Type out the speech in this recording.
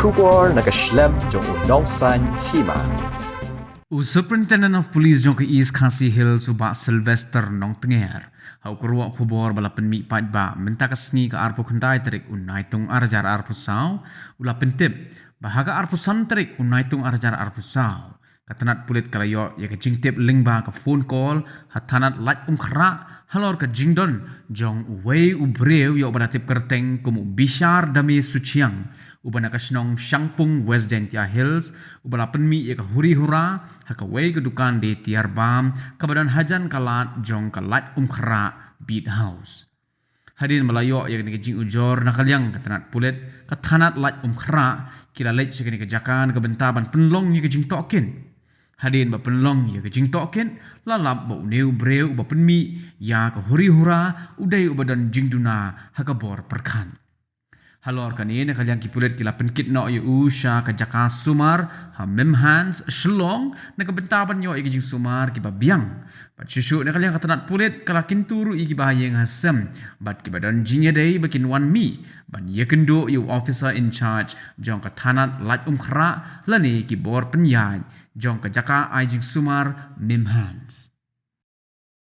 Shubor nakaslem jong unongsan hima. Superintendent of Police jong ke East Khasi Hills uba Sylvester nong tenger. Hau keruak kubor bala penmi pat ba minta kasni ke arpu kendai terik unai tung arjar arpu sau ula pentip bahaga arpu san terik unai tung arjar arpu sau. Katanat pulit kalayo ya ke jingtip lingba ke phone call hatanat lat khra halor ke jingdon jong uwei ubreu yo badatip kerteng kumu bishar dami suciang ubana kasnong Shangpung West Dentia Hills ubala penmi ya ke huri hura haka wei ke dukan di tiar bam kabadan hajan kalat jong kalat khra beat house. Hadin Melayu yang ni jing ujor nakalyang katanat pulit katanat lat khra kila leit sekini kejakan kebentaban penlong ni ke jing tokin. Hadin ba penlong ya ke jing tokin lalap ba uneu breu ba penmi ya ke huri hura udai ubadan jing duna hakabor perkan. Halor kanin kalyang kipulit kila penkit no yu usha ka jaka sumar ha memhans shlong na kebentaban yo ke jing sumar ki ba biang. Bat syushu na kalyang katanat pulit kala kinturu i ki bahayeng hasem bat ki badan jing yadai bakin wan mi ban ye kendo yu officer in charge jong katanat lat khra lani ki bor penyai jong ke jaka ai jing sumar memhans.